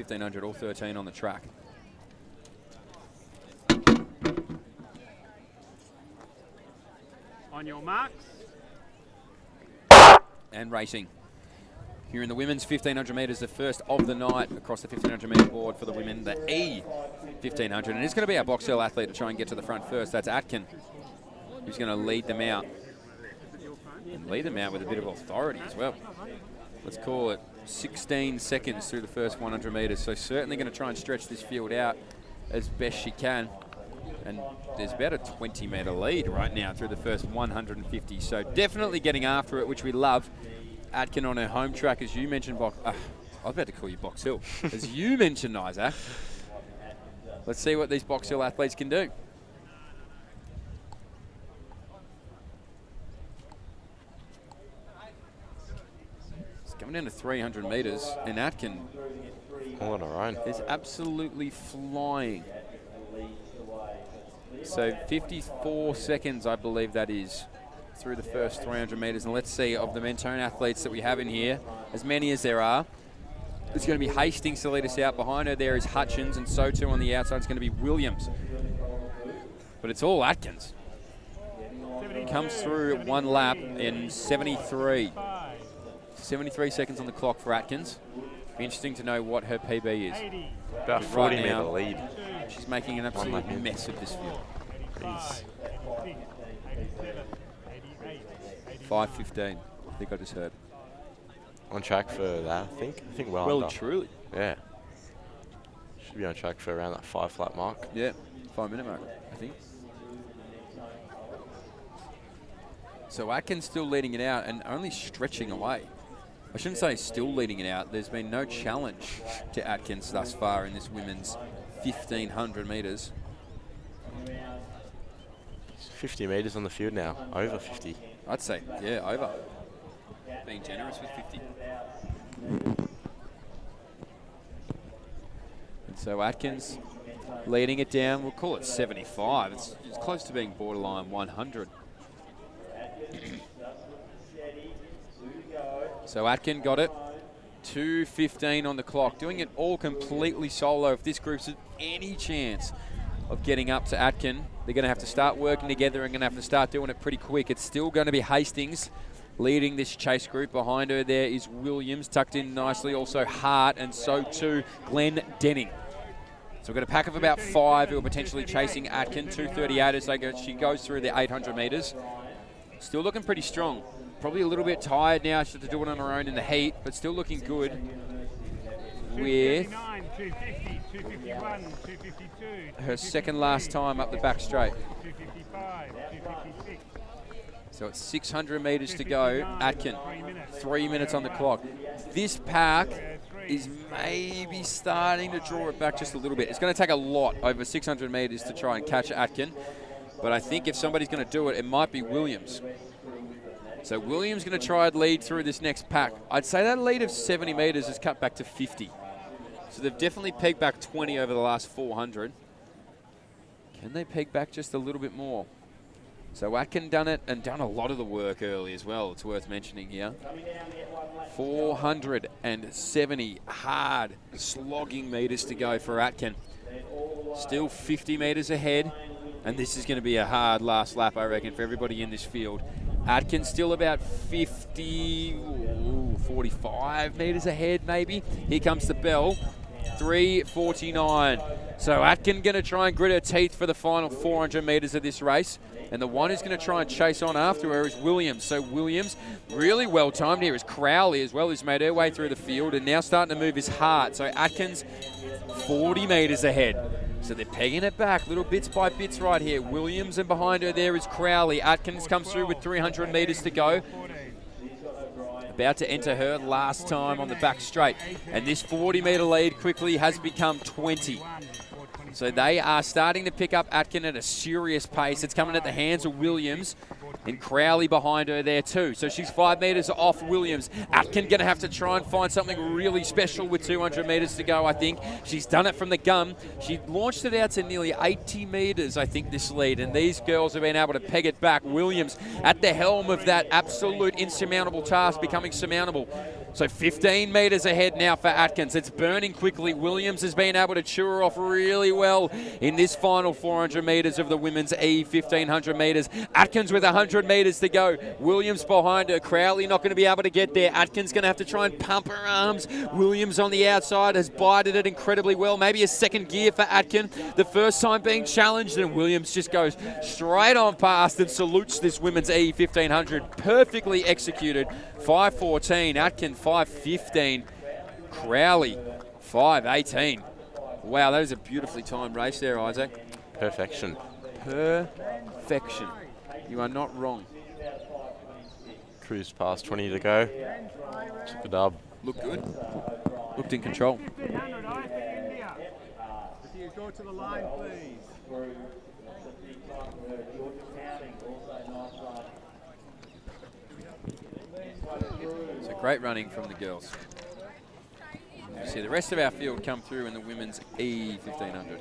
1500, all 13 on the track. On your marks. And racing. Here in the women's 1500 metres, the first of the night across the 1500 metre board for the women, the E1500. And it's going to be our box hill athlete to try and get to the front first. That's Atkin, who's going to lead them out. And lead them out with a bit of authority as well. Let's call it 16 seconds through the first 100 metres. So certainly going to try and stretch this field out as best she can. And there's about a 20-metre lead right now through the first 150. So definitely getting after it, which we love. Atkin on her home track, as you mentioned, I was about to call you Box Hill. As you mentioned, Isaac. Let's see what these Box Hill athletes can do. It's coming down to 300 metres, and Atkin all on her own. Is absolutely flying. So 54 seconds, I believe that is, through the first 300 metres. And let's see, of the Mentone athletes that we have in here, as many as there are, it's going to be Hastings to lead us out. Behind her there is Hutchins, and so too on the outside it's going to be Williams. But it's all Atkins. Comes through at one lap in 73. 73 seconds on the clock for Atkins. Be interesting to know what her PB is. About 40-metre lead. She's making an absolute mess of this field. 5:15, I think I just heard. On track for that, I think. Well Well, under. truly. Yeah. Should be on track for around that 5-flat mark. Yeah, 5-minute mark, I think. So Atkins still leading it out and only stretching away. I shouldn't say still leading it out. There's been no challenge to Atkins thus far in this women's 1,500 metres. 50 metres on the field now. Over 50. I'd say, yeah, over. Being generous with 50. And so Atkins leading it down. We'll call it 75. It's close to being borderline 100. So Atkin got it. 2:15 on the clock. Doing it all completely solo. If this group's any chance of getting up to Atkin, they're going to have to start working together and going to have to start doing it pretty quick. It's still going to be Hastings leading this chase group. Behind her there is Williams, tucked in nicely. Also Hart, and so too Glenn Denning. So we've got a pack of about 5 who are potentially chasing Atkin. 2:38 as she goes through the 800 metres. Still looking pretty strong. Probably a little bit tired now. She had to do it on her own in the heat, but still looking good. With 250, 251, 252, her second last time up the back straight. 255, 256. So it's 600 metres to go. Atkin, 3 minutes on the clock. This pack is maybe starting to draw it back just a little bit. It's going to take a lot over 600 metres to try and catch Atkin. But I think if somebody's going to do it, it might be Williams. So Williams going to try and lead through this next pack. I'd say that lead of 70 metres is cut back to 50. So they've definitely pegged back 20 over the last 400. Can they peg back just a little bit more? So Atkin done it and done a lot of the work early as well. It's worth mentioning here. 470 hard slogging metres to go for Atkin. Still 50 metres ahead. And this is going to be a hard last lap, I reckon, for everybody in this field. Atkin still about 45 metres ahead, maybe. Here comes the bell. 3:49. So Atkin going to try and grit her teeth for the final 400 metres of this race. And the one who's going to try and chase on after her is Williams. So Williams, really well timed here, is Crowley as well, who's made her way through the field and now starting to move his heart. So Atkins, 40 metres ahead. So they're pegging it back, little bits by bits right here. Williams, and behind her there is Crowley. Atkins comes through with 300 metres to go. About to enter her last time on the back straight. And this 40-metre lead quickly has become 20. So they are starting to pick up Atkin at a serious pace. It's coming at the hands of Williams. And Crowley behind her there too. So she's 5 metres off Williams. Atkin going to have to try and find something really special with 200 metres to go, I think. She's done it from the gun. She launched it out to nearly 80 metres, I think, this lead. And these girls have been able to peg it back. Williams at the helm of that absolute insurmountable task becoming surmountable. So 15 metres ahead now for Atkins. It's burning quickly. Williams has been able to chew her off really well in this final 400 metres of the women's E1500 metres. Atkins with 100 metres to go. Williams behind her. Crowley not going to be able to get there. Atkins going to have to try and pump her arms. Williams on the outside has bided it incredibly well. Maybe a second gear for Atkins. The first time being challenged, and Williams just goes straight on past and salutes this women's E1500. Perfectly executed. 5:14. Atkins 5:15. Crowley 5:18. Wow, that is a beautifully timed race there, Isaac. Perfection. Perfection. You are not wrong. Cruised past 20 to go. Took the dub. Looked good. Looked in control. 1500, I think India. If you go to the line, please. So great running from the girls. You see the rest of our field come through in the women's E1500.